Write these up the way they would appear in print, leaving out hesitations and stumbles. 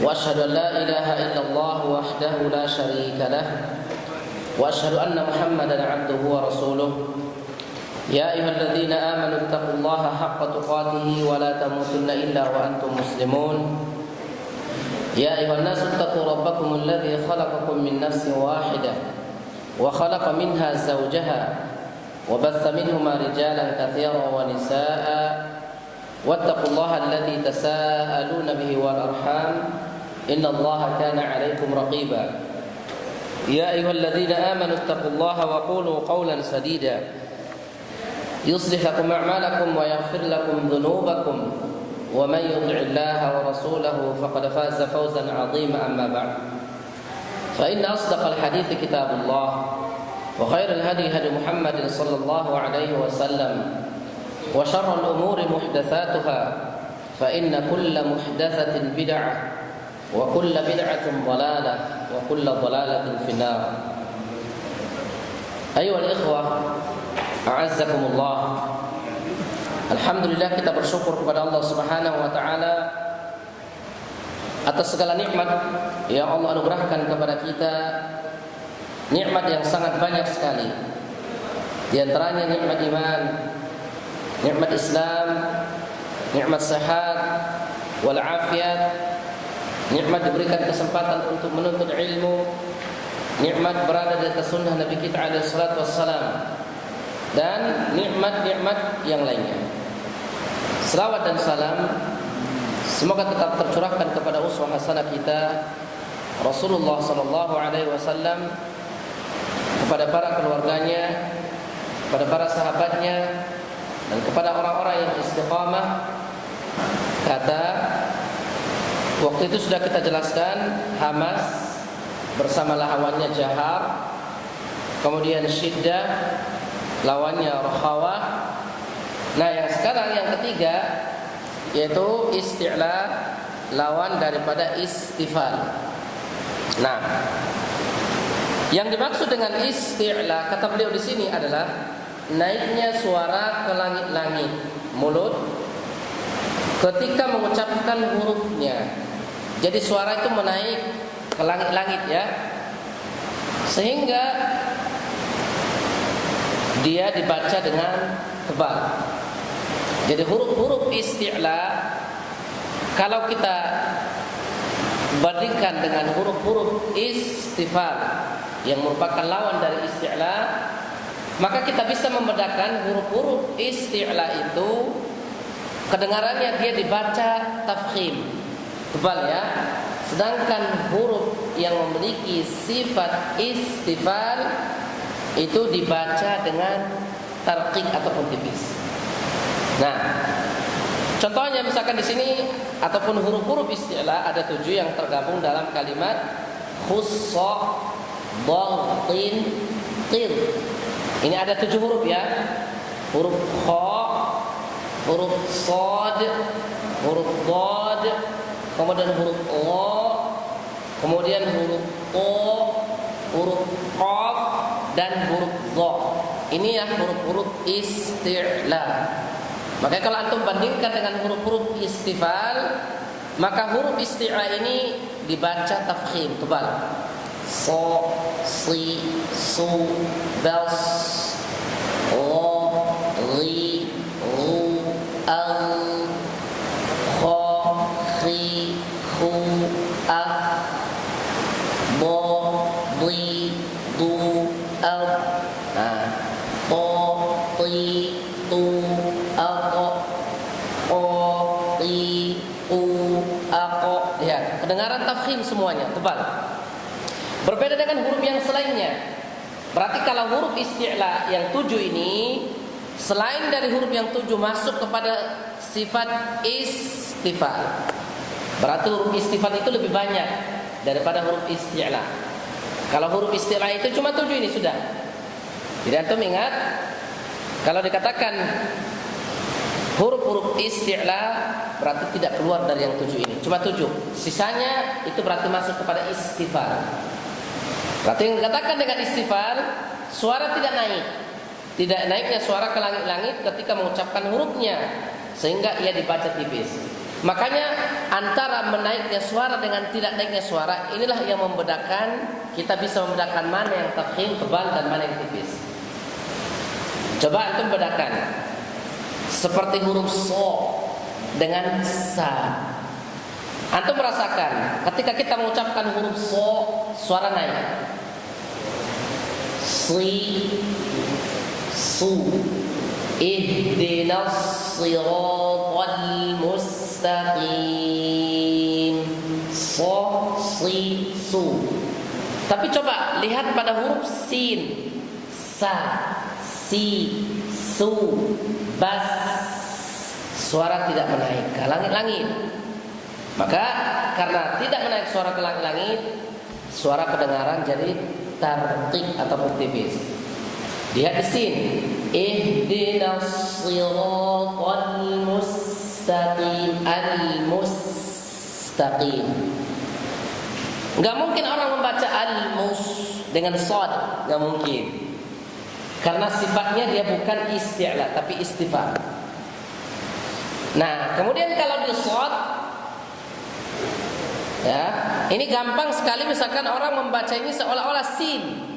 وأشهد أن لا إله إلا الله وحده لا شريك له وأشهد أن محمدا عبده ورسوله يا أيها الذين آمنوا اتقوا الله حق تقاته ولا تموتن إلا وأنتم مسلمون يا أيها الناس اتقوا ربكم الذي خلقكم من نفس واحدة وخلق منها زوجها وبث منهما رجالا كثيرا ونساء واتقوا الله الذي تساءلون به والأرحام إن الله كان عليكم رقيبا يا أيها الذين آمنوا اتقوا الله وقولوا قولا سديدا يصلح لكم أعمالكم ويغفر لكم ذنوبكم ومن يطع الله ورسوله فقد فاز فوزا عظيما أما بعد فإن أصدق الحديث كتاب الله وخير الهدي هدي محمد صلى الله عليه وسلم وشر الأمور محدثاتها فإن كل محدثة بدعة وكل بدعة ضلالة وكل ضلالة في النار. أيها الإخوة a'azzakumullah. Alhamdulillah, kita bersyukur kepada Allah Subhanahu wa taala atas segala nikmat yang Allah anugerahkan kepada kita. Nikmat yang sangat banyak sekali. Di antaranya nikmat iman, nikmat Islam, nikmat sehat wal afiat, nikmat diberikan kesempatan untuk menuntut ilmu, nikmat berada di atas sunnah Nabi kita alaihi salatu wassalam, dan nikmat-nikmat yang lainnya. Selawat dan salam semoga tetap tercurahkan kepada uswah hasanah kita Rasulullah sallallahu alaihi wasallam, kepada para keluarganya, kepada para sahabatnya, dan kepada orang-orang yang istiqamah. Kata waktu itu sudah kita jelaskan, Hamas bersama lawannya Jahar, kemudian Syiddah lawannya Rakhawah. Nah, yang sekarang yang ketiga yaitu Isti'la lawan daripada Istifal. Nah, yang dimaksud dengan Isti'la kata beliau di sini adalah naiknya suara ke langit-langit mulut ketika mengucapkan hurufnya. Jadi suara itu menaik ke langit-langit ya, sehingga dia dibaca dengan tebal. Jadi huruf-huruf Isti'la kalau kita bandingkan dengan huruf-huruf Istifal yang merupakan lawan dari Isti'la, maka kita bisa membedakan huruf-huruf Isti'la itu kedengarannya dia dibaca tafkhim, tebal ya. Sedangkan huruf yang memiliki sifat Istifal itu dibaca dengan tarqiq ataupun tipis. Nah, contohnya misalkan di sini ataupun huruf-huruf Isti'la ada 7 yang tergabung dalam kalimat khussa dhaltin qir. Ini ada 7 huruf ya. Huruf kha, huruf shad, huruf dhad, kemudian huruf la, kemudian huruf ta, huruf qaf, dan huruf dha. Ini ya huruf-huruf Isti'la. Makanya kalau antum bandingkan dengan huruf-huruf Istifal, maka huruf Isti'la ini dibaca tafkhim, tebal. So, si, su, bas, lo, ri, ru, al, kha, khi, khu, ak, bo, di, du, al. Nah, to, ti, tu, ako, o, ti, u, ako. Lihat, kedengaran tafkhim semuanya, tebal. Berbeda dengan huruf yang selainnya. Berarti kalau huruf Isti'la yang 7 ini, selain dari huruf yang 7 masuk kepada sifat Istifal, berarti huruf Istifal itu lebih banyak daripada huruf Isti'la. Kalau huruf Isti'la itu cuma 7 ini sudah. Jadi antum ingat, kalau dikatakan huruf-huruf Isti'la berarti tidak keluar dari yang 7 ini, cuma 7. Sisanya itu berarti masuk kepada Istifal. Berarti yang dikatakan dengan Istifal, suara tidak naik. Tidak naiknya suara ke langit-langit ketika mengucapkan hurufnya, sehingga ia dibaca tipis. Makanya antara menaiknya suara dengan tidak naiknya suara, inilah yang membedakan, kita bisa membedakan mana yang tafkhim tebal dan mana yang tipis. Coba antum bedakan. Seperti huruf so dengan sa. Antum merasakan ketika kita mengucapkan huruf so, suara naik. Si, su, ihdinas siratal mustaqim. So, si, su. Tapi coba lihat pada huruf sin, sa, si, su, bas, suara tidak menaik ke langit-langit. Maka karena tidak menaik suara ke langit-langit, suara kedengaran jadi tarqiq atau tipis. Lihat di sini, ihdinas siratal mustaqim, al-mustaqim. Enggak mungkin orang membaca al-mus dengan shad, enggak mungkin. Karena sifatnya dia bukan isti'la tapi istifham. Nah, kemudian kalau di shad, ya, ini gampang sekali. Misalkan orang membaca ini seolah-olah sin.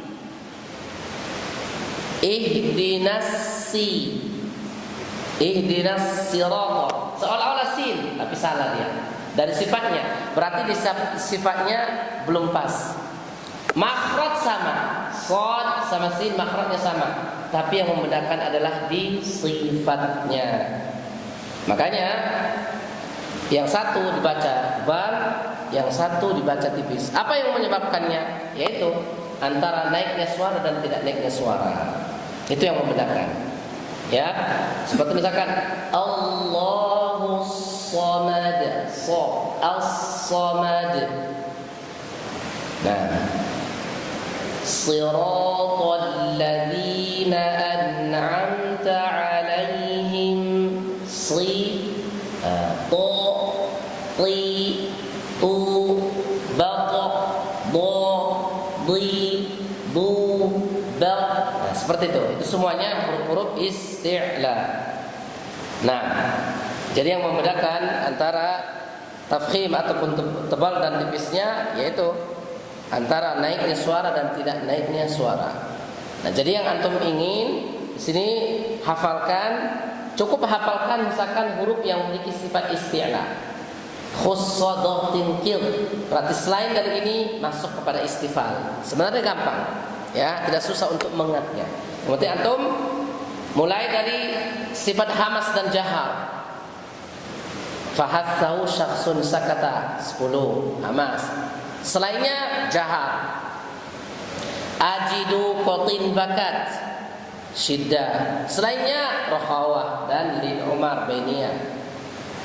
Ihdinas si, ihdinas sirata, seolah-olah sin, tapi salah dia. Dari sifatnya, berarti di sifatnya belum pas. Makhraj sama, shad sama sin makhrajnya sama, tapi yang membedakan adalah di sifatnya. Makanya yang satu dibaca tebal, yang satu dibaca tipis. Apa yang menyebabkannya? Yaitu antara naiknya suara dan tidak naiknya suara. Itu yang membedakan. Ya, seperti misalkan Allahus Samad, so, as-samad. Nah, siratal ladzina an'amta 'alaihim, si, to, ti, tu, baqa, do, di, du, ba. Nah, seperti itu. Itu semuanya huruf-huruf isti'la. Nah, jadi yang membedakan antara tafkhim ataupun tebal dan tipisnya yaitu antara naiknya suara dan tidak naiknya suara. Nah, jadi yang antum ingin di sini hafalkan, cukup hafalkan misalkan huruf yang memiliki sifat isti'la. Khussadatin kil. Berarti selain dari ini masuk kepada istifal. Sebenarnya gampang, ya, tidak susah untuk mengingatnya. Kemudian antum mulai dari sifat hamas dan jahar. Fahatsahu syakhsun sakata 10 hamas. Selainnya jahar. Ajidu qatin bakat syiddah. Selainnya rakhawah dan lin umar bainiyah.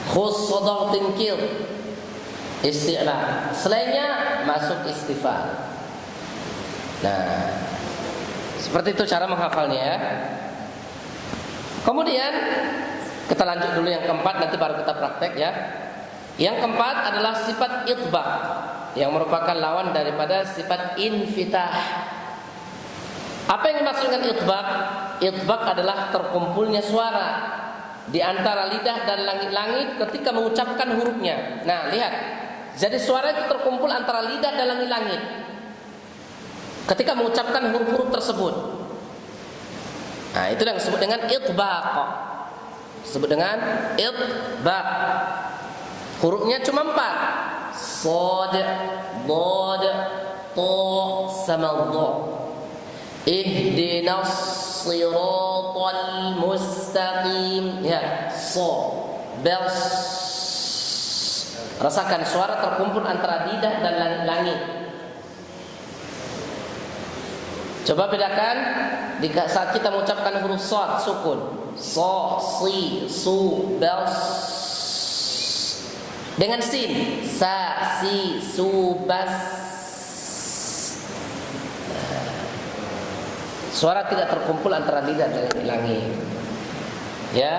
Khussadatin kil isti'la. Selainnya masuk istifal. Nah, seperti itu cara menghafalnya ya. Kemudian kita lanjut dulu yang keempat, nanti baru kita praktek ya. Yang keempat adalah sifat itbaq, yang merupakan lawan daripada sifat infitah. Apa yang dimaksud dengan itbaq? Itbaq adalah terkumpulnya suara di antara lidah dan langit-langit ketika mengucapkan hurufnya. Nah, lihat. Jadi suara itu terkumpul antara lidah dan langit-langit ketika mengucapkan huruf-huruf tersebut. Nah, itu yang disebut dengan itbaq. Disebut dengan itbaq. Hurufnya cuma 4. Shad, dhad, ta, sama dha. Ihdinas siratal mustaqim. Ya, so, bels. Rasakan suara terkumpul antara lidah dan langit-langit. Coba bedakan saat kita mengucapkan huruf shad sukun. So, si, su, bels. Dengan sin, sa, si, su, bas. Suara tidak terkumpul antara lidah dan langit. Ya.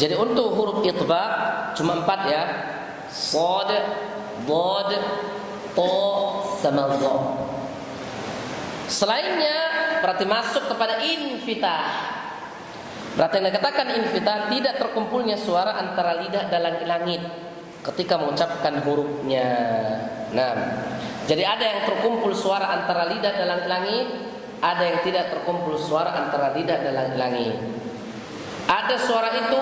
Jadi untuk huruf itbaq cuma 4 ya. Shad, dhad, ta, sama dha. Selainnya berarti masuk kepada infitah. Berarti yang dikatakan infitah tidak terkumpulnya suara antara lidah dan langit ketika mengucapkan hurufnya. Nah, jadi ada yang terkumpul suara antara lidah dan langit, ada yang tidak terkumpul suara antara lidah dan langit. Ada suara itu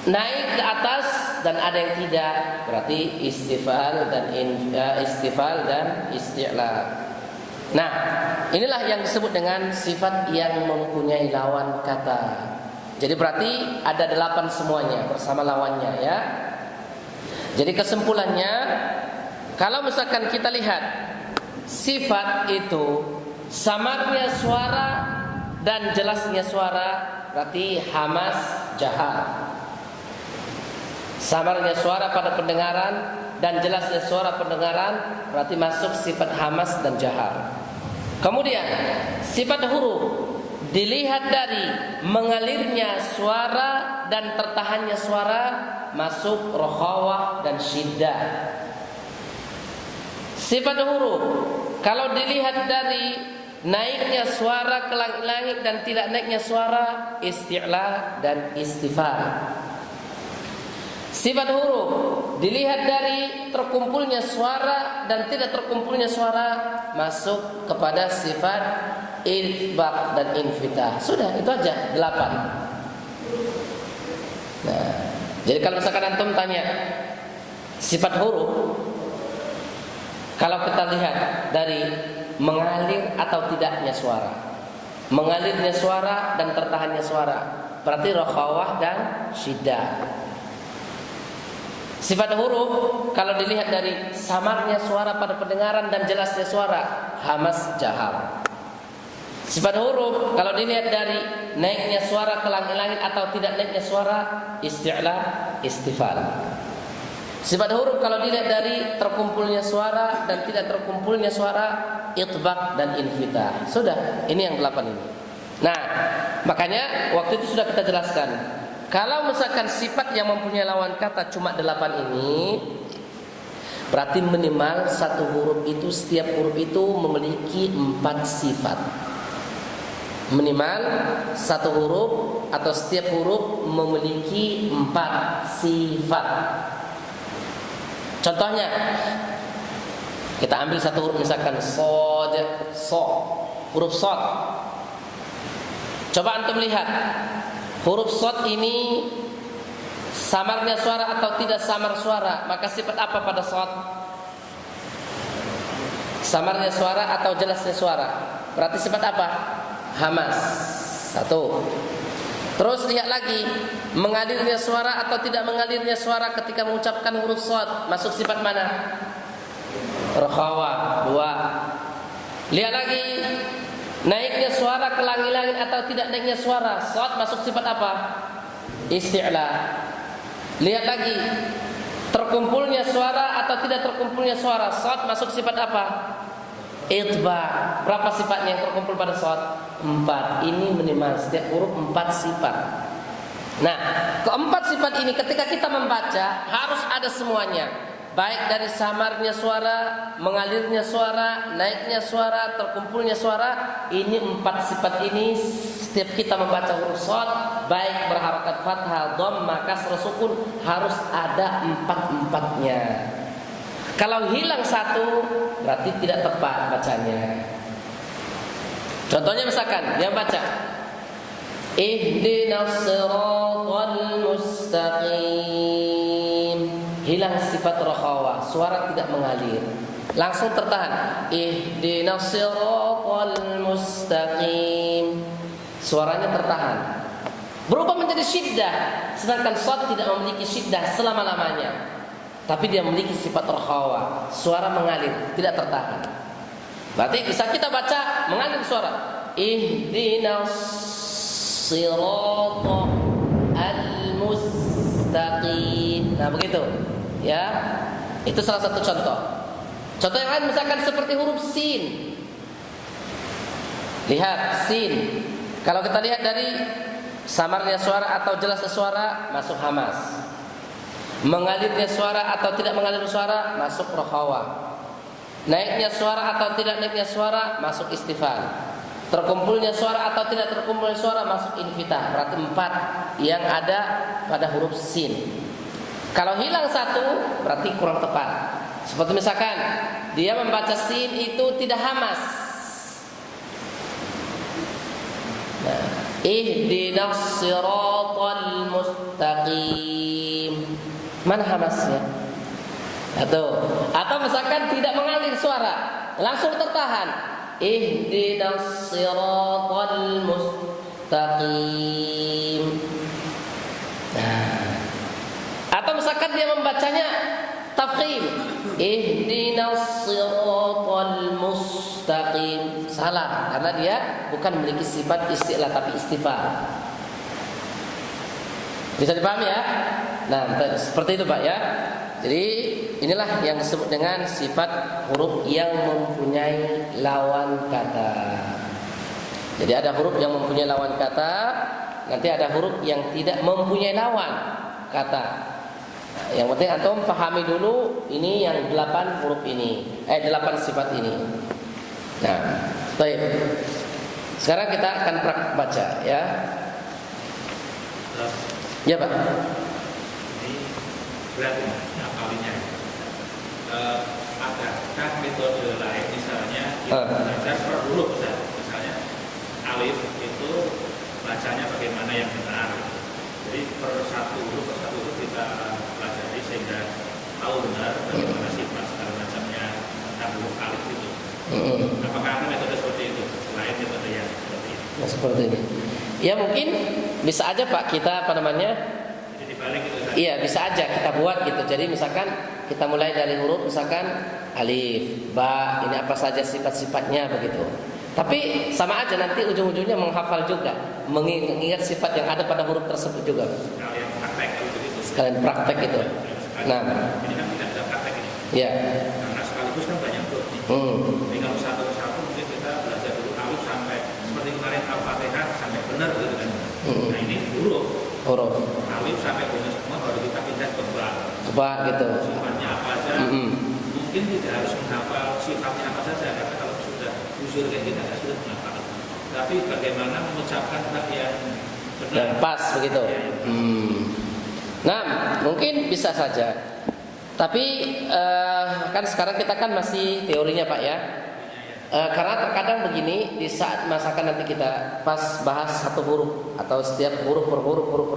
naik ke atas dan ada yang tidak. Berarti istifal dan isti'la. Nah, inilah yang disebut dengan sifat yang mempunyai lawan kata. Jadi berarti ada 8 semuanya bersama lawannya ya. Jadi kesimpulannya, kalau misalkan kita lihat sifat itu samarnya suara dan jelasnya suara, berarti hamas jahar. Samarnya suara pada pendengaran dan jelasnya suara pendengaran, berarti masuk sifat hamas dan jahar. Kemudian sifat huruf dilihat dari mengalirnya suara dan tertahannya suara, masuk rokhawah dan syiddah. Sifat huruf kalau dilihat dari naiknya suara ke langit dan tidak naiknya suara, isti'la dan istifal. Sifat huruf dilihat dari terkumpulnya suara dan tidak terkumpulnya suara, masuk kepada sifat itbaq dan infitah. Sudah, itu aja 8. Nah, jadi kalau misalkan antum tanya sifat huruf, kalau kita lihat dari mengalir atau tidaknya suara, mengalirnya suara dan tertahannya suara, berarti rokhawah dan syiddah. Sifat huruf kalau dilihat dari samarnya suara pada pendengaran dan jelasnya suara, hamas jahar. Sifat huruf kalau dilihat dari naiknya suara ke langit-langit atau tidak naiknya suara, isti'la, istifal. Sifat huruf kalau dilihat dari terkumpulnya suara dan tidak terkumpulnya suara, itbaq dan infitah. Sudah, ini yang 8 ini. Nah, makanya waktu itu sudah kita jelaskan. Kalau misalkan sifat yang mempunyai lawan kata cuma 8 ini, berarti minimal satu huruf itu, setiap huruf itu memiliki 4 sifat. Minimal satu huruf atau setiap huruf memiliki 4 sifat. Contohnya, kita ambil satu huruf misalkan sod, huruf sod. Coba antum lihat, huruf sod ini samarnya suara atau tidak samar suara, maka sifat apa pada sod? Samarnya suara atau jelasnya suara, berarti sifat apa? Hamas. Satu. Terus lihat lagi, mengalirnya suara atau tidak mengalirnya suara ketika mengucapkan huruf sod, masuk sifat mana? Rokhawah. 2. Lihat lagi, naiknya suara ke langit-langit atau tidak naiknya suara, sod masuk sifat apa? Isti'la. Lihat lagi, terkumpulnya suara atau tidak terkumpulnya suara, sod masuk sifat apa? Itbaq. Berapa sifatnya yang terkumpul pada sod? 4. Ini minimal setiap huruf 4 sifat. Nah, keempat sifat ini ketika kita membaca harus ada semuanya, baik dari samarnya suara, mengalirnya suara, naiknya suara, terkumpulnya suara. Ini 4 sifat ini setiap kita membaca huruf sod, baik berharakat fathah, dhammah, kasrah, sukun, harus ada 4-4-nya. Kalau hilang satu, berarti tidak tepat bacanya. Contohnya misalkan yang baca ihdinas siratal mustaqim, hilang sifat rokhawah, suara tidak mengalir, langsung tertahan. Ihdinas siratal mustaqim, suaranya tertahan, berubah menjadi syiddah. Sedangkan shad tidak memiliki syiddah selama-lamanya, tapi dia memiliki sifat rokhawah, suara mengalir, tidak tertahan. Berarti bisa kita baca mengalir suara. Ihdinas siratal mustaqim. Nah begitu, ya. Itu salah satu contoh. Contoh yang lain misalkan seperti huruf sin. Lihat sin. Kalau kita lihat dari samarnya suara atau jelasnya suara, masuk hamas. Mengalirnya suara atau tidak mengalir suara, masuk rokhawah. Naiknya suara atau tidak naiknya suara, masuk istifal. terkumpulnya suara atau tidak terkumpulnya suara masuk infitah. Berarti 4 yang ada pada huruf sin. Kalau hilang satu berarti kurang tepat. Seperti misalkan dia membaca sin itu tidak hamas. Nah, ihdinas siratal mustaqim. Mana hamasnya? Atau misalkan tidak mengalir suara, langsung tertahan. Ihdinas siratal mustaqim. Nah, atau misalkan dia membacanya tafkhim, ihdinas siratal mustaqim. Salah, karena dia bukan memiliki sifat isti'la tapi istifal. Bisa dipahami ya? Nah, seperti itu Pak ya. Jadi inilah yang disebut dengan sifat huruf yang mempunyai lawan kata. Jadi ada huruf yang mempunyai lawan kata, nanti ada huruf yang tidak mempunyai lawan kata. Nah, yang penting antum pahami dulu ini yang 8 huruf ini, 8 sifat ini. Nah, baik. Sekarang kita akan baca ya. Ya Pak. Ini berarti ngapalinya. Adakah metode lain misalnya kita belajar per huruf misalnya alif itu bacanya bagaimana yang benar. Jadi per satu huruf kita pelajari sehingga tahu benar bagaimana sifat segala macamnya tentang huruf alif itu. Apakah ada metode seperti itu selain metode yang seperti ini? Seperti ini. Ya mungkin bisa aja Pak kita Jadi dibalik gitu. Iya bisa aja kita buat gitu. Jadi misalkan kita mulai dari huruf misalkan alif, ba, ini apa saja sifat-sifatnya begitu. Tapi sama aja nanti ujung-ujungnya menghafal juga, mengingat sifat yang ada pada huruf tersebut juga. Sekalian praktek kalau begitu. Sekalian praktek itu. Nah, ini kan tidak ada praktek ini. Iya. Karena sekaligus kan banyak huruf nih. Jadi kalau satu-satu mungkin kita belajar dulu alif sampai seperti kemarin Al-Fatihah sampai benar gitu kan. Nah ini huruf alif sampai benar semua baru kita pindah ke ba gitu. Sifatnya apa aja. Mungkin tidak harus menghafal sifatnya apa saja karena kalau sudah jujur kayak kita tidak sudah menghafal. Tapi bagaimana mengucapkan hak yang benar yang pas begitu. Ya. Nah mungkin bisa saja. Tapi kan sekarang kita kan masih teorinya Pak ya. Karena terkadang begini, di saat masakan nanti kita pas bahas satu huruf atau setiap huruf per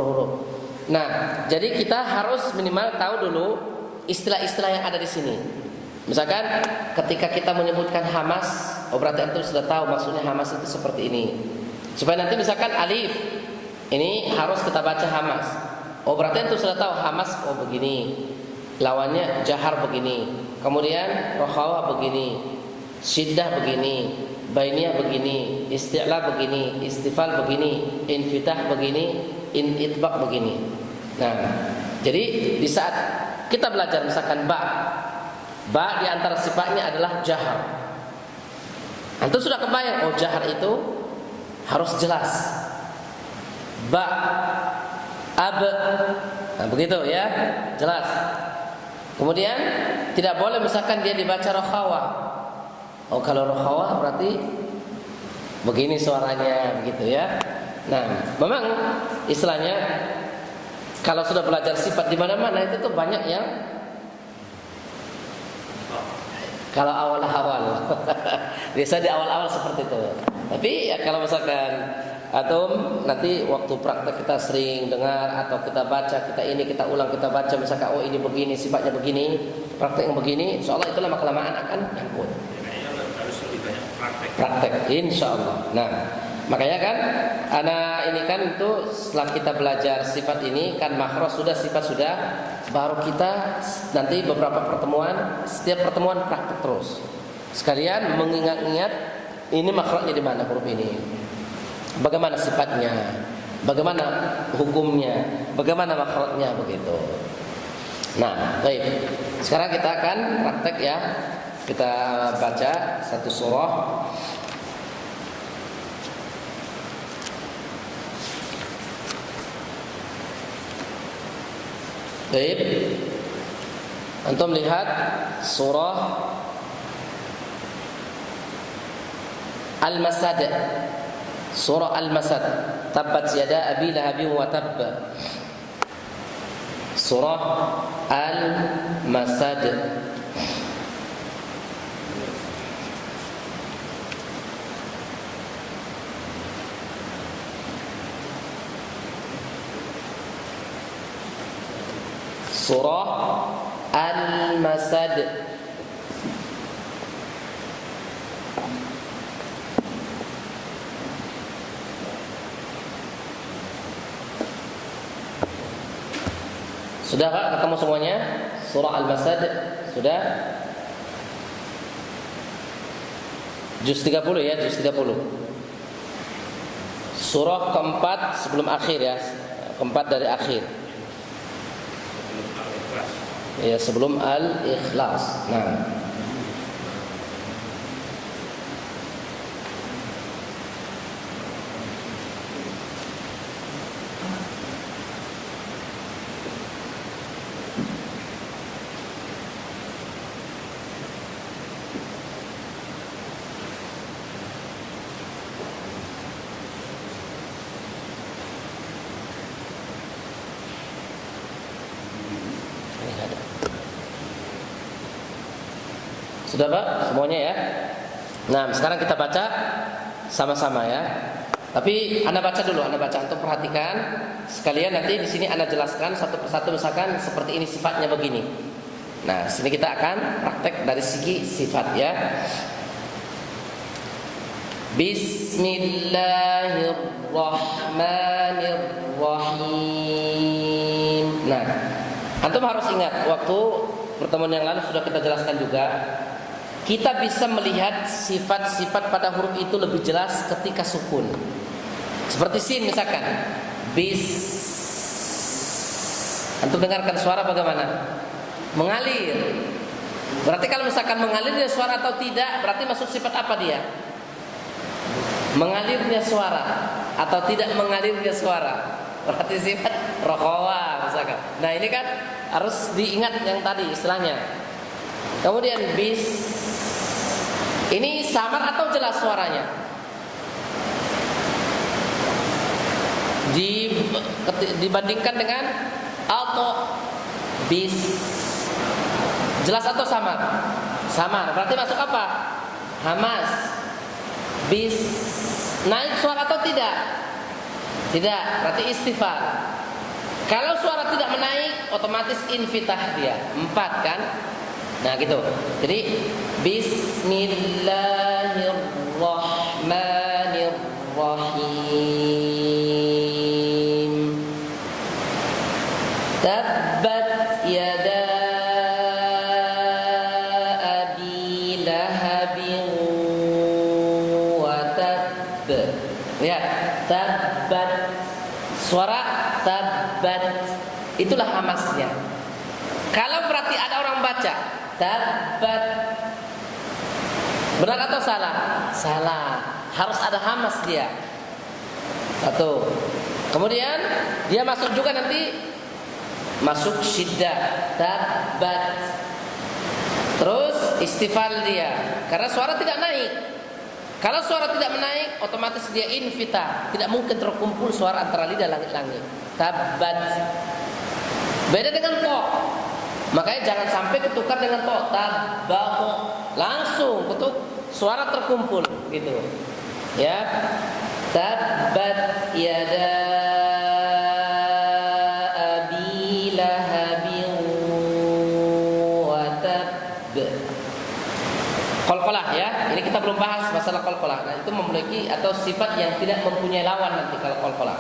huruf. Nah, jadi kita harus minimal tahu dulu istilah-istilah yang ada di sini. Misalkan ketika kita menyebutkan hamas, berarti antum sudah tahu maksudnya hamas itu seperti ini. Supaya nanti misalkan alif, ini harus kita baca hamas. Berarti antum sudah tahu hamas begini. Lawannya jahar begini. Kemudian rokhawah begini. Syiddah begini, bainiyah begini, isti'la begini, istifal begini, infitah begini, itbaq begini. Nah, jadi di saat kita belajar misalkan ba di antara sifatnya adalah jahar. Antum sudah kebayang, jahar itu harus jelas. Ba, ab, nah begitu ya, jelas. Kemudian tidak boleh misalkan dia dibaca rokhawah. Kalau rokhawah berarti begini suaranya begitu ya. Nah, memang istilahnya kalau sudah belajar sifat di mana-mana itu tuh banyak yang kalau awal-awal biasa di awal-awal seperti itu. Tapi ya kalau misalkan atau nanti waktu praktek kita sering dengar atau kita baca, kita ulang, kita baca misalkan ini begini, sifatnya begini, praktek yang begini, insyaallah itulah lama-kelamaan akan nyangkut. Praktek insyaallah. Nah, makanya kan anak ini kan itu setelah kita belajar sifat ini kan makhraj sudah, sifat sudah, baru kita nanti beberapa pertemuan, setiap pertemuan praktek terus. Sekalian mengingat-ingat ini makhrajnya di mana huruf ini. Bagaimana sifatnya? Bagaimana hukumnya? Bagaimana makhrajnya begitu. Nah, baik. Sekarang kita akan praktek ya. Kita baca satu surah. Baik. Antum lihat surah Al-Masad. Surah Al-Masad. Tabbat yada abi lahabin wa tabb. Surah Al-Masad. Surah Al-Masad. Sudah Pak ketemu semuanya? Surah Al-Masad sudah? Juz 30 ya, juz 30. Surah keempat sebelum akhir ya. Keempat dari akhir. Ya, sebelum Al-Ikhlas. Nah. Sudah Pak semuanya ya. Nah sekarang kita baca sama-sama ya. Tapi Anda baca dulu, Anda baca untuk perhatikan sekalian, nanti di sini Anda jelaskan satu persatu, misalkan seperti ini sifatnya begini. Nah sini kita akan praktek dari segi sifat ya. Bismillahirrahmanirrahim. Nah antum harus ingat, waktu pertemuan yang lalu sudah kita jelaskan juga, kita bisa melihat sifat-sifat pada huruf itu lebih jelas ketika sukun. Seperti sin misalkan, bis. Antum dengarkan suara bagaimana? Mengalir. Berarti kalau misalkan mengalirnya suara atau tidak, berarti masuk sifat apa dia? Mengalirnya suara atau tidak mengalirnya suara, berarti sifat rohawa misalkan. Nah ini kan harus diingat yang tadi istilahnya. Kemudian bis. Ini samar atau jelas suaranya? Dibandingkan dengan auto bis. Jelas atau samar? Samar. Berarti masuk apa? Hamas. Bis. Naik suara atau tidak? Tidak. Berarti istifal. Kalau suara tidak menaik, otomatis infitah dia. 4 kan? Nah gitu. Jadi Bismillahirrahmanirrahim. Tabbat yada abi lahabin wa tabb. Lihat, tabbat. Suara tabbat. Itulah hamasnya. Kalau berarti ada orang baca tabbat, benar atau salah? Salah. Harus ada hamas dia. Satu. Kemudian dia masuk juga nanti masuk syiddah, tabbat. Terus istifal dia, karena suara tidak naik. Kalau suara tidak menaik, otomatis dia infitah. Tidak mungkin terkumpul suara antara lidah langit-langit. Tabbat. Beda dengan to. Makanya jangan sampai ketukar dengan to, tabbaqo. Langsung ketuk, suara terkumpul gitu. Ya. Tabbat yada abi lahabin wa tabb. Qalqalah ya. Ini kita belum bahas masalah qalqalah. Nah, itu memiliki atau sifat yang tidak mempunyai lawan nanti kalau qalqalah.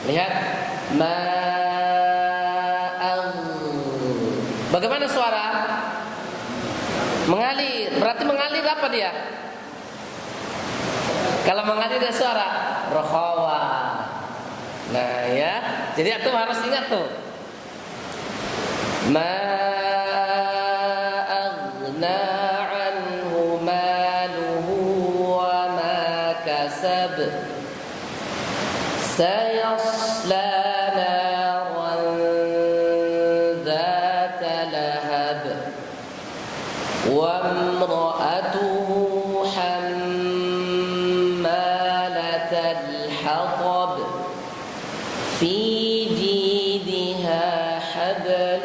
Lihat, bagaimana suara? Mengalir. Berarti mengalir apa dia? Kalau mengalir dia suara rohawa. Nah ya, jadi antum harus ingat tuh. Ma aghna anhu maluhu wa ma kasab. Sayasla الحطب في جيدها حبل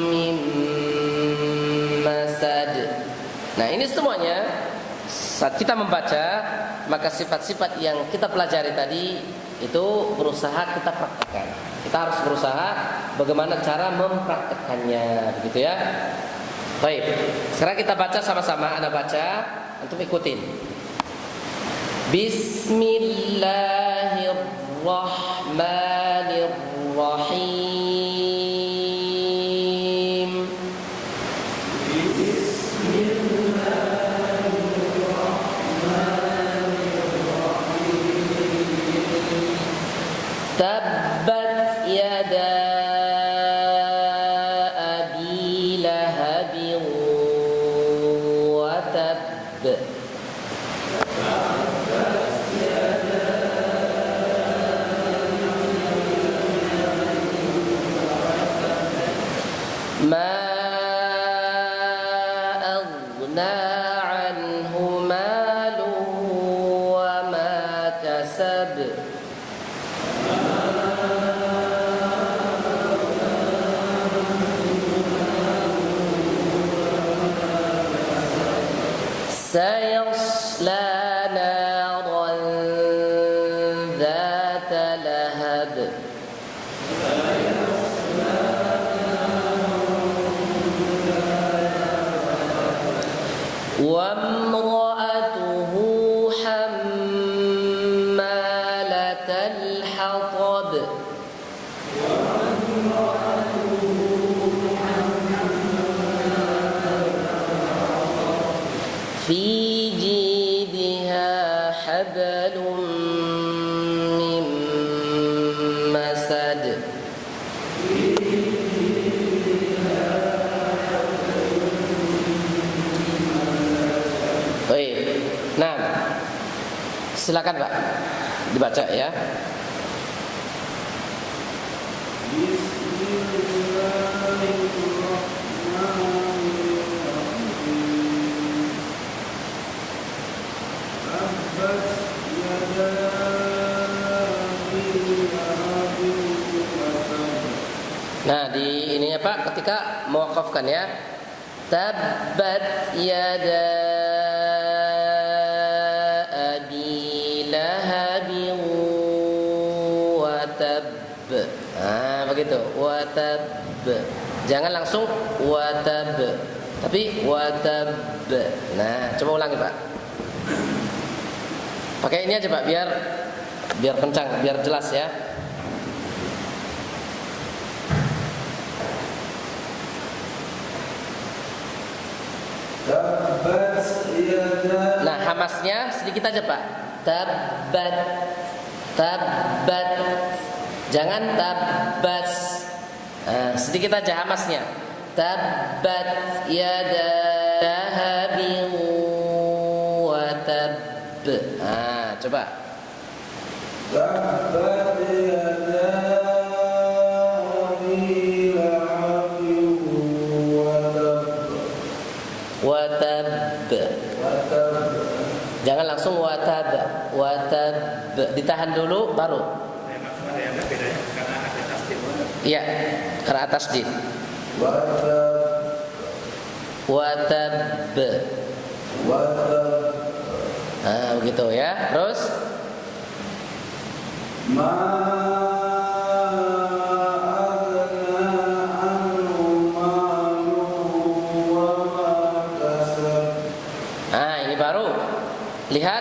من مسد. Nah, ini semuanya saat kita membaca, maka sifat-sifat yang kita pelajari tadi itu berusaha kita praktekkan. Kita harus berusaha bagaimana cara mempraktekkannya, begitu ya. Baik, sekarang kita baca sama-sama. Anda baca, antum ikutin. Bismillahirrahmanirrahim. Tabbat yada abi lahabin wa tabb. Ma aghna anhu maluhu wa ma kasab. سيصلى نارا ذات لهب وامرأته حمالة الحطب في جيدها حبل من مسد. Baik. Nah, silakan Pak dibaca ya. Nah, di ini ya Pak, ketika mewakafkan ya. Tabbat yada abi lahabin wa tabb. Nah, begitu. Wa tabb. Jangan langsung wa tabb, tapi wa tabb. Nah, coba ulangi Pak. Pakai ini aja Pak, biar kencang, biar jelas ya. Nah, hamasnya sedikit aja Pak. Tabbat, tabbat. Jangan tabbas. Nah, sedikit aja hamasnya. Tabbat yada lahabin wa tabb. Nah, coba. Tabbat yada abi lahabin wa tabb. Jangan langsung watab. Ditahan dulu baru. Iya, karena atas tasdid. Watab. Nah, begitu ya. Terus lihat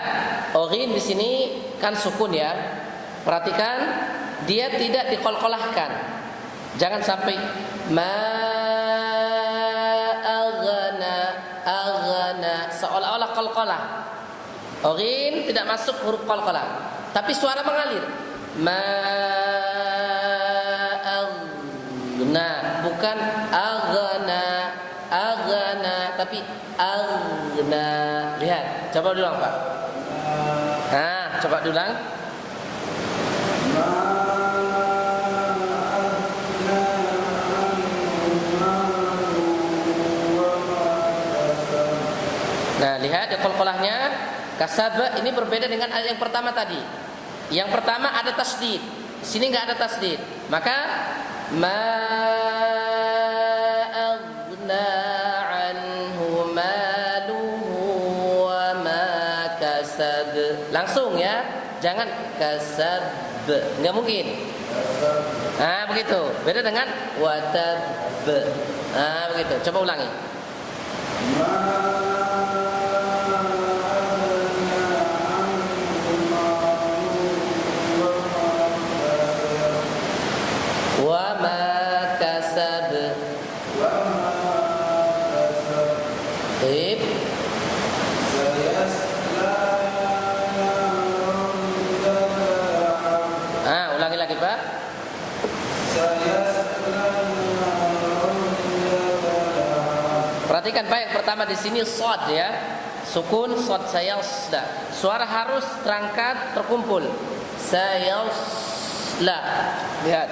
oghin di sini kan sukun ya. Perhatikan dia tidak diqalqalahkan. Jangan sampai ma aghna seolah-olah qalqalah. Oghin tidak masuk huruf qalqalah, tapi suara mengalir. Ma aghna bukan aghna tapi aghna. Lihat, coba ulang Pak. Nah, coba ulang. Nah, lihat qalqalahnya Kasaba ini berbeda dengan ayat yang pertama tadi. Yang pertama ada tasdid, sini nggak ada tasdid. Maka ma aghna anhu maluhu wa ma kasab. Langsung ya, jangan kasab, nggak mungkin. Nah begitu. Beda dengan watab. Nah begitu. Coba ulangi. Ulangi lagi Pak. Perhatikan Pak, yang pertama di sini shad ya, sukun shad sayasla. Suara harus terangkat terkumpul. Sayasla. Lihat.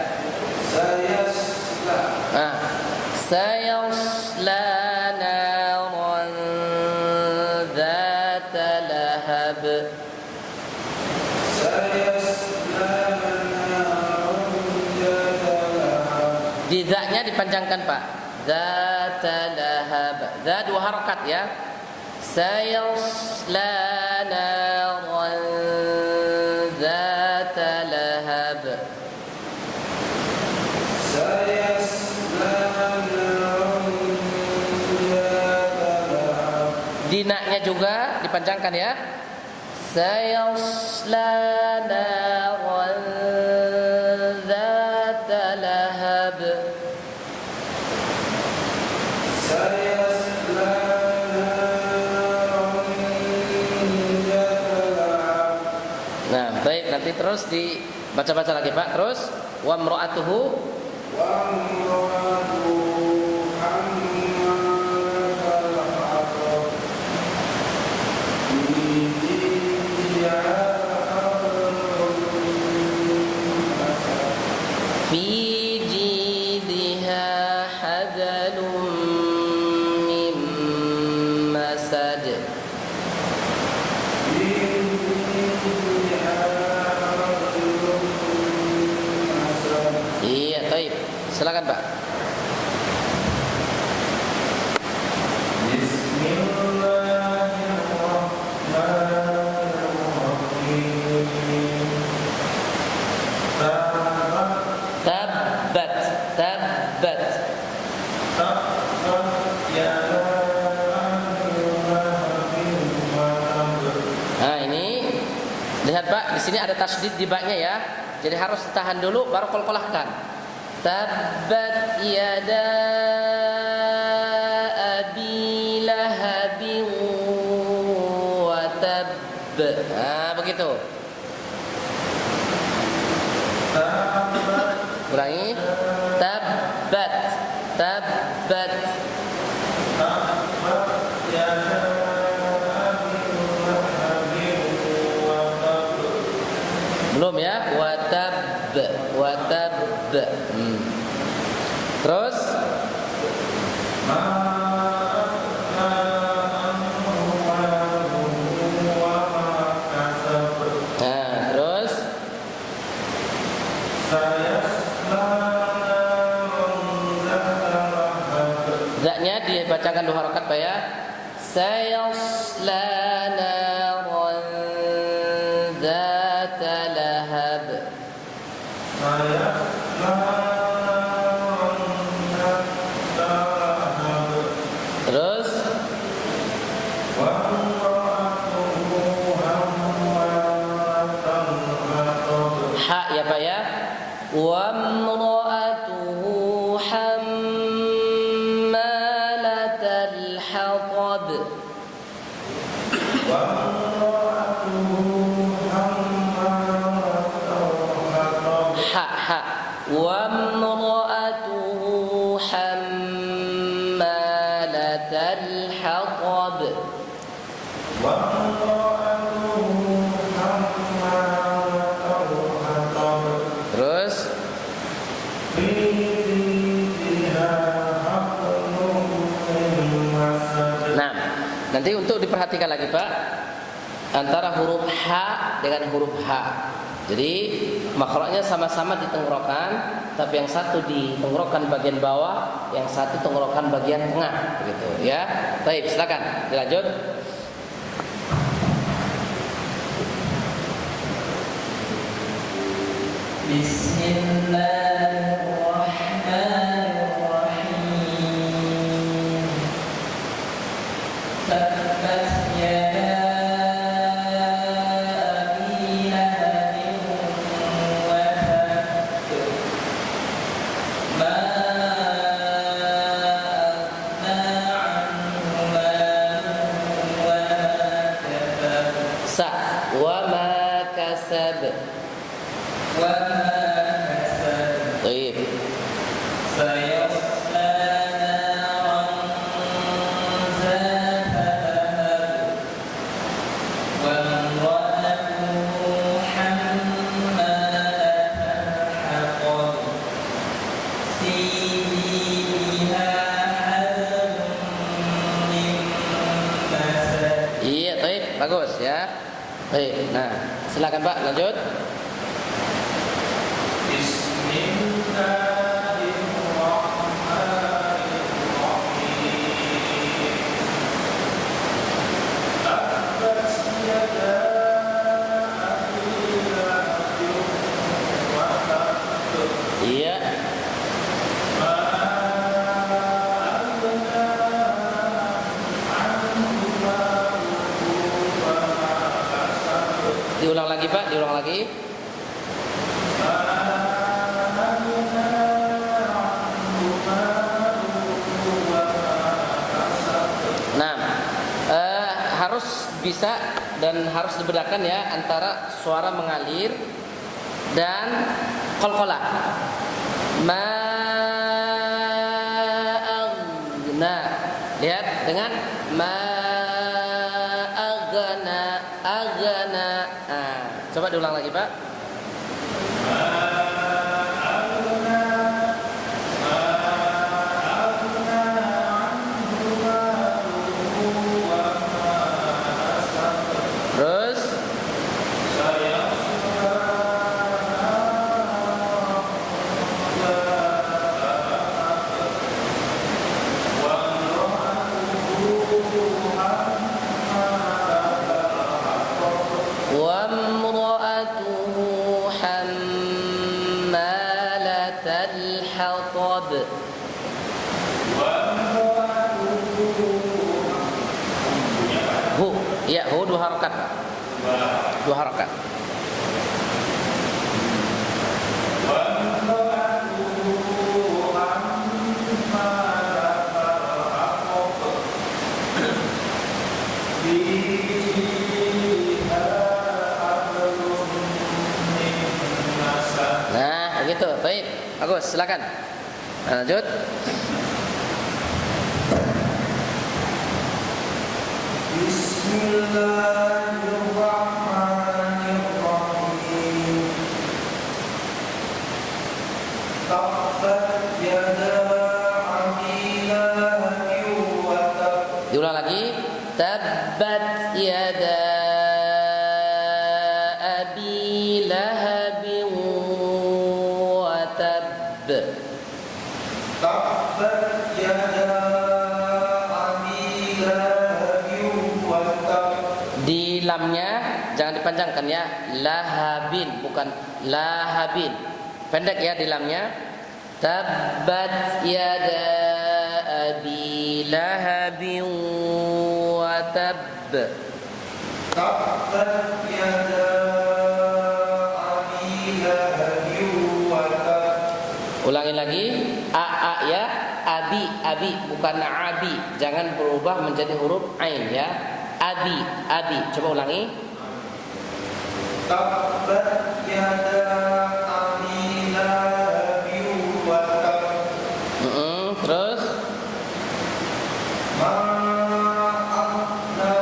Sayasla. Ah. Sayasla naran dzata lahab. Di za-nya dipanjangkan Pak. Dzata lahab. Dza dua harakat ya. Sayasla naran dzata lahab. Sayasla naran dzata lahab. Di na-nya juga dipanjangkan ya. Sayasla naran dzata lahab. Sayasla naran dzata lahab. Nah, baik, nanti terus dibaca-baca lagi Pak. Terus wa imra'atuhu fi jidha hablum min masad. Iya, baik. Silakan Pak. Tabbat, tabbat. Nah ini lihat Pak, di sini ada tasdid di ba-nya ya. Jadi harus tahan dulu baru qalqalahkan. Tabbat yada abi lahabin wa tabb. Nah begitu. Ulangi. Tabbat, tabbat. Belum ya? Watab, watab. Terus terus za-nya dibacakan dua harakat Pak ya. Sayasla naran dzata lahab. Terus ha ya Pak ya. Wa imra'atuhu hammalatal hatab. Ha wa imra'atuhu hammalatal hatab. Terus nah, nanti untuk diperhatikan lagi Pak. antara huruf H dengan huruf H. Jadi makhrajnya sama-sama di tenggorokan, tapi yang satu di tenggorokan bagian bawah, yang satu tenggorokan bagian tengah, begitu ya. Baik, silakan dilanjut. Bismillahirrahmanirrahim. Tabbat yada abi lahabin wa tabb. Ma aghna anhu maluhu wa ma kasab. Sa wa ma kasab. Wa ma kasab. Baik. سيصلى نارا ذات لهب وامرأته حمالة الحطب في جيدها حبل من مسد. Iya, baik, bagus ya. Baik. Nah, silakan Pak, lanjut. Iya. Diulang lagi Pak, diulang lagi. Nah, harus bisa dan harus dibedakan ya antara suara mengalir dan qalqalah. Ma aghna. Lihat dengan ma aghna. Coba diulang lagi, Pak. Terus wamra'atuhu hammalatal hatab. Hu, ya, hu dua harakat. Dua harakat. Nah, begitu. Baik. Bagus, silakan. Lanjut. Bismillahirrahmanirrahim. Tabbat yada abi lahabin wa tabb. Diulang lagi. Tabbat yada abi lahabin wa tabb. Tabbat yada abi lahabin wa tabb. Di lamnya jangan dipanjangkan ya. Lahabin bukan lahabin. Pendek ya di lamnya. Tabbat yada abi lahabin wa tabb. Tabbat yada abi lahabin wa tabb. Ulangi lagi. A ya. Abi bukan abi. Jangan berubah menjadi huruf ain ya. Abi. Coba ulangi. Tabbat yada abi lahabin wa tabb. Terus Ma aghna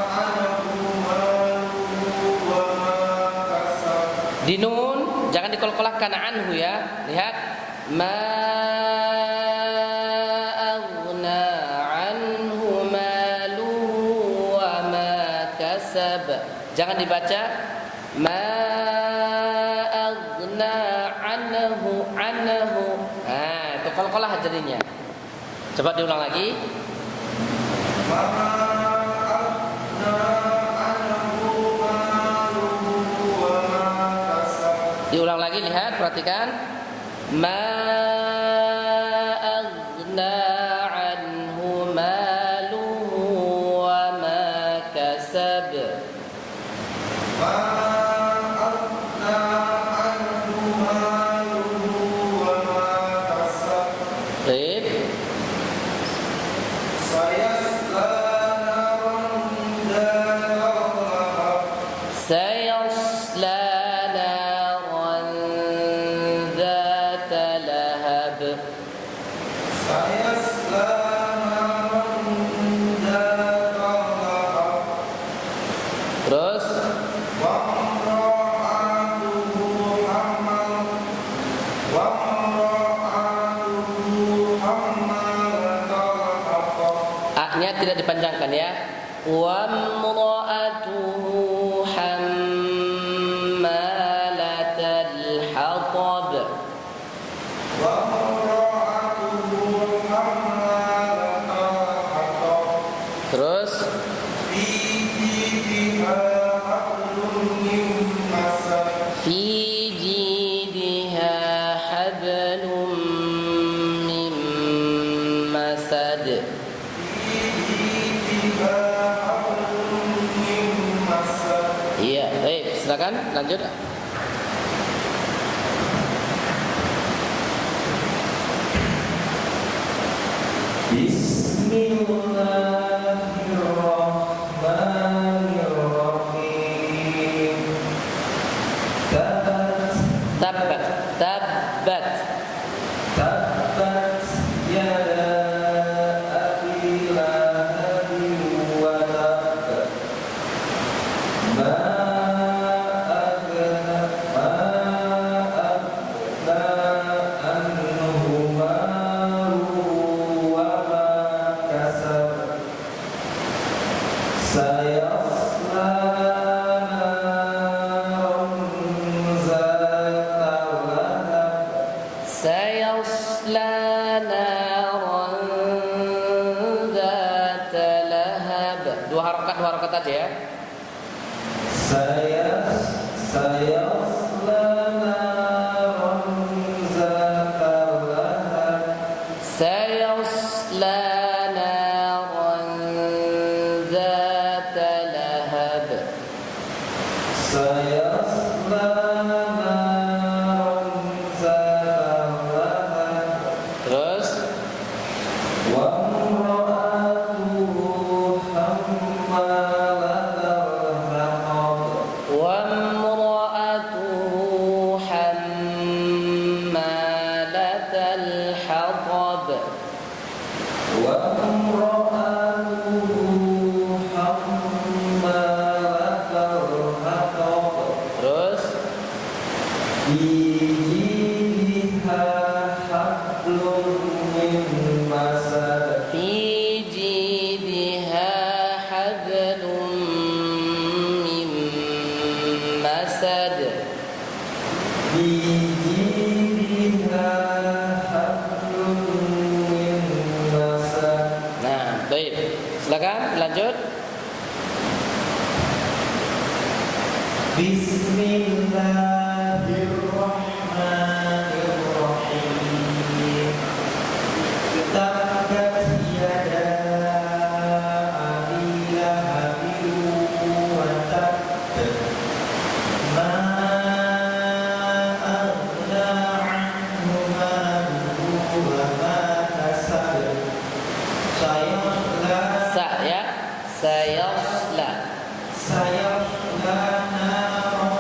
anhu maluhu wa ma kasab. di nun jangan dikolkolahkan anhu ya. Lihat. Ma aghna anhu maluhu wa ma kasab. dibaca ma aghna anhu. Nah, itu qalqalah jadinya. Coba diulang lagi. Diulang lagi, lihat, perhatikan. Ma aghna anhu maluhu wa ma kasab. Baik. Sayasla naran dzata lahab. Terus A-nya tidak dipanjangkan ya. Wa imra'atuhu hammalatal hatab. Terus fi jidha hablum min masad. Iya, baik, silakan lanjut. Bismillahirrahmanirrahim. Tabbat, tabbat. Tabbat yada abi lahabin wa tab. Ma aghna anhu maluhu wa ma kasab. Sayasla naran zata lahab. Sayasla naran dzata lahab. Dua harakat aja ya. Sayasla naran zata lahab. Sayasla naran dzata lahab. Sayasla naran zata lahab. Terus Wa imra'atuhu hammalatal hatab. wa imra'atuhu hammalatal hatab. Wa imra'atuhu hammalatal hatab. Terus Fi jidha hablum min masad. fi jidha hablum min masad. Fi jidha hablum min masad. Nah, baik. Silakan lanjut. Bismillahirrahmanirrahim. Tabbat yada abi lahabin wa tab. Ma aghna anhu maluhu wa ma kasab. Sayasla Sa ya. Sayasla. sayasla naran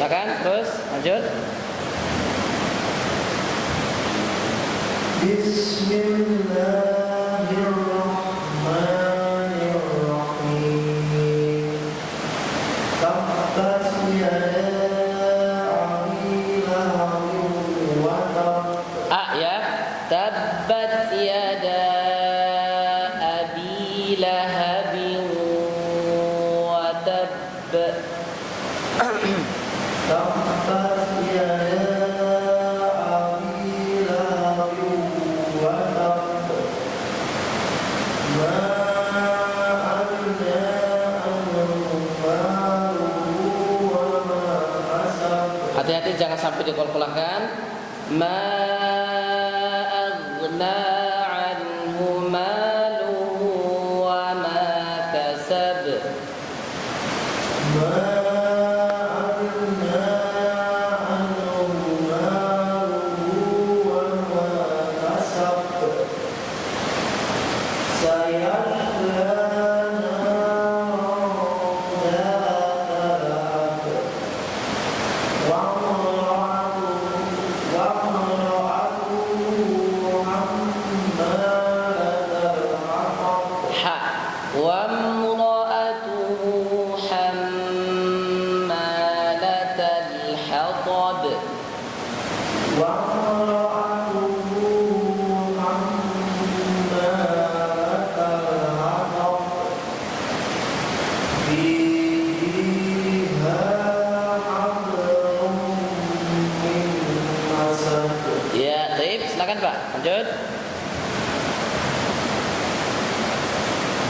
silakan terus lanjut. Bismillahirrahmanirrahim. Tabbat yada abi lahabin wa tab. Ya. Tabbat yada abi lahabin wa tab. Tabbat yada abi lahabin wa tab. Ma aghna anhu maluhu wa ma kasab. Hati-hati jangan sampai dikolkolahkan. Ma aghna anhu maluhu wa ma kasab. Ma aghna anhu maluhu wa ma kasab. Sayasla naran dhata lahab. Wa imra'atuhu hammalatal hatab. Ha. Wa imra'atuhu hammalatal hatab. Wa imra'atuhu hammalatal hatab. Fiha hablum min masad. Ya, baik, silakan Pak. Lanjut.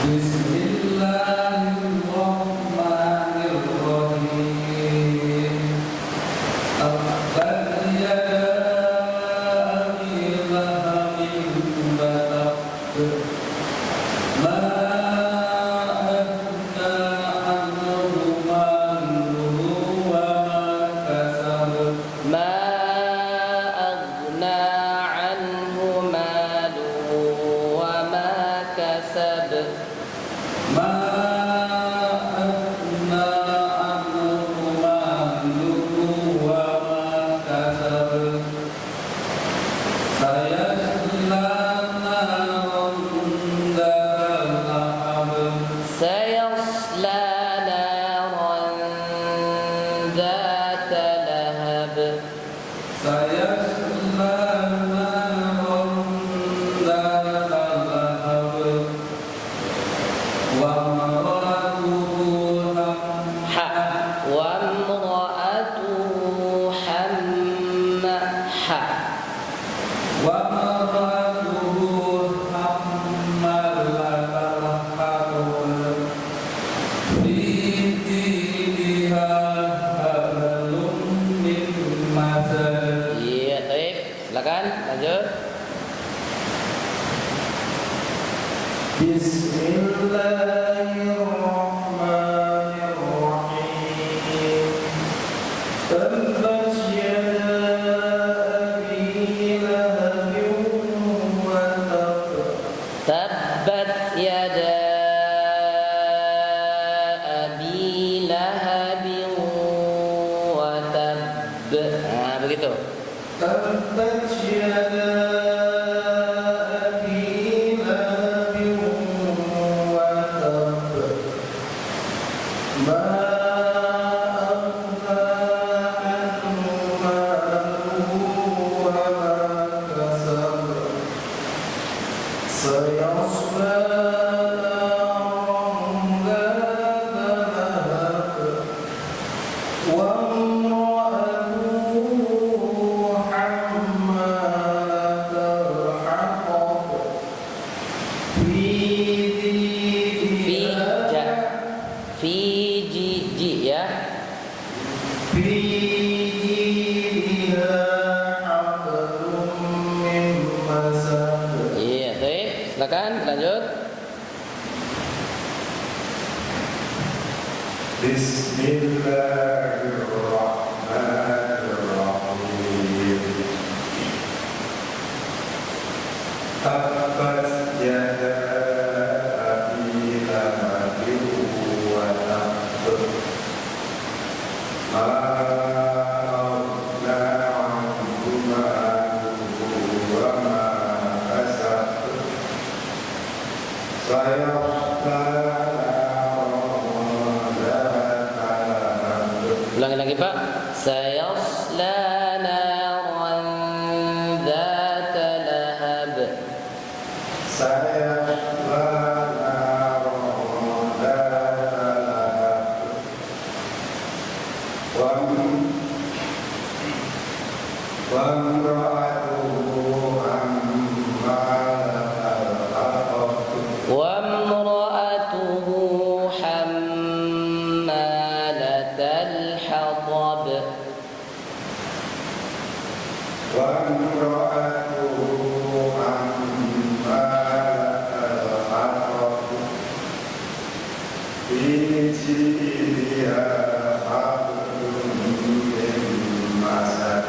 Bismillahirrahmanirrahim. Tabbat yada abi lahabin wa tab. Ma aghna anhu maluhu wa ma kasab. Ma aghna anhu maluhu wa ma kasab. Ma aghna anhu maluhu wa ma kasab. Sayasla naran dhata lahab. Sayasla naran dhata lahab. Sayasla naran dhata lahab. Wa imra'atuhu Ha. Wa imra'atuhu hamma. Ha. wa imra'atuhu hammalatal hatab. Fi jidha hablum min masad. Iya, baik. Silakan lanjut. Bismillahirrahmanirrahim. Tabbat yada abi lahabin wa tab. Tabbat yada abi lahabin wa tab. Nah, begitu. Tabbat yada abi lahabin wa tab. Ma aghna anhu maluhu wa ma kasab. Sayasla naran dhata lahab. Wa imra'atuhu hammalatal hatab. Fi Fi ja. Fi ji ya. Fi jidha hablum min masad. Iya, baik. Silakan lanjut. Bismillahirrahmanirrahim. Tabbat yada abi lahabin wa tab. Ma Ulangi lagi Pak. Sayasla naran dzata lahab. وامرأته حمالة الحطب.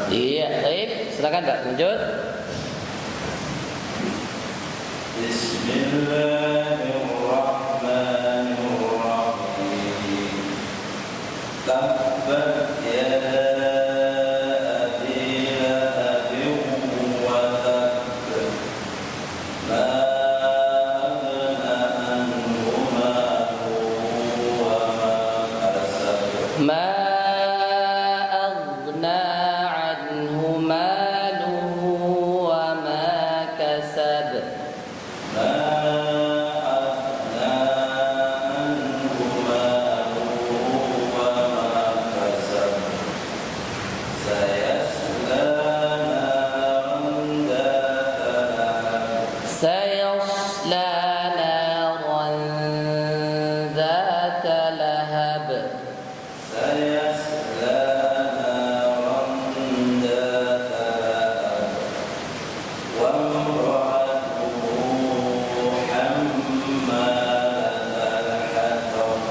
Iya, baik. Silakan Pak, lanjut. Bismillahirrahmanirrahim. Tabbat yada abi lahabin wa tabb. Ma aghna anhu maluhu wa ma kasab. Ma aghna anhu maluhu wa ma kasab. Ma aghna anhu maluhu wa ma kasab. Sayasla naran dzata lahab. Sayasla naran dzata lahab. Sayasla naran dzata lahab. Wa imra'atuhu hammalatal hatab.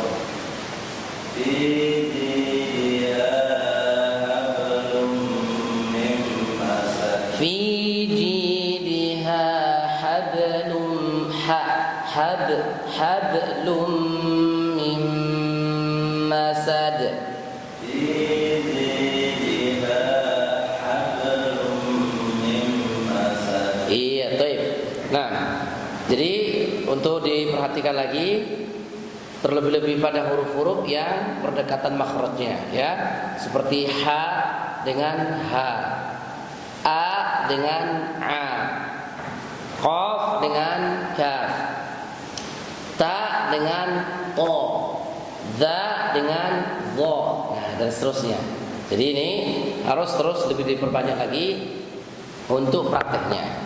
Fi jidiha hablum min masad. Fi jidha hablum min masad. Fi jidiha hablum min masad. Iya, baik. Nah, jadi untuk diperhatikan lagi terlebih-lebih pada huruf-huruf yang berdekatan makhrajnya ya, seperti ha dengan ha, a dengan a, qaf dengan kaf, ta dengan to, za dengan dha, nah dan seterusnya. Jadi ini harus terus lebih diperbanyak lagi untuk prakteknya.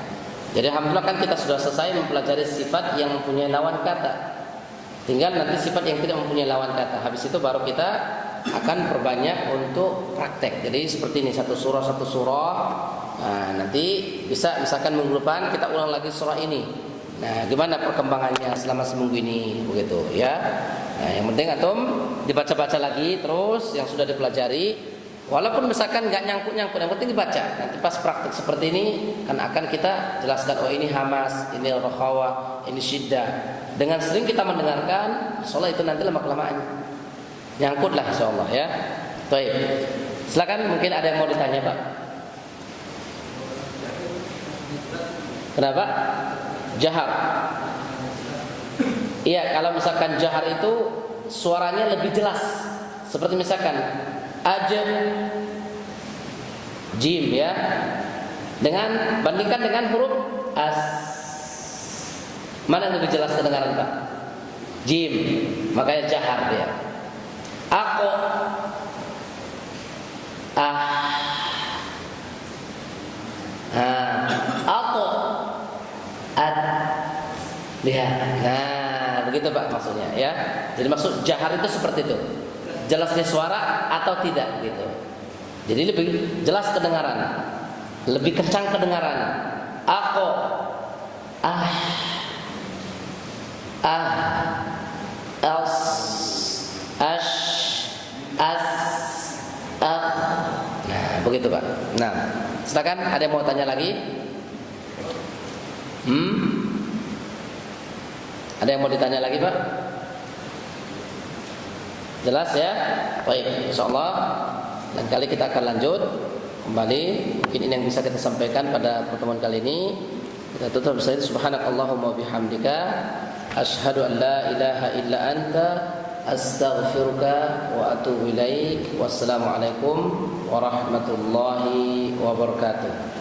Jadi alhamdulillah kan kita sudah selesai mempelajari sifat yang mempunyai lawan kata. Tinggal nanti sifat yang tidak mempunyai lawan kata. Habis itu baru kita akan perbanyak untuk praktek. Jadi seperti ini satu surah. Nah, nanti bisa misalkan minggu depan kita ulang lagi surah ini. Nah, gimana perkembangannya selama seminggu ini begitu ya. Nah, yang penting antum dibaca-baca lagi terus yang sudah dipelajari. Walaupun misalkan nggak nyangkut-nyangkut, yang penting dibaca. Nanti pas praktek seperti ini kan akan kita jelaskan, oh ini hamas, ini rakhawa, ini syiddah. Dengan sering kita mendengarkan, insyaallah itu nanti lama-kelamaan nyangkutlah insyaallah ya. Baik. Silakan, mungkin ada yang mau ditanya Pak. Kenapa? Jahar. Iya, kalau misalkan jahar itu suaranya lebih jelas. Seperti misalkan ajam, jim ya. Dengan bandingkan dengan huruf as. Mana yang lebih jelas kedengaran Pak? Jim, makanya jahar dia. Aku, aku, lihat. Nah, begitu Pak maksudnya ya. Jadi maksud jahar itu seperti itu. Jelasnya suara atau tidak gitu. Jadi lebih jelas kedengaran, lebih kencang kedengaran. Aku, as, ash, as, nah begitu Pak. Nah, silakan ada yang mau tanya lagi? Ada yang mau ditanya lagi Pak? Jelas ya? Baik, insyaallah lain kali kita akan lanjut kembali. Mungkin ini yang bisa kita sampaikan pada pertemuan kali ini. Kita tutup saja. Subhanakallahumma bihamdika Asyhadu an la ilaha illa anta astaghfiruka wa atubu ilaik. Wassalamualaikum warahmatullahi wabarakatuh.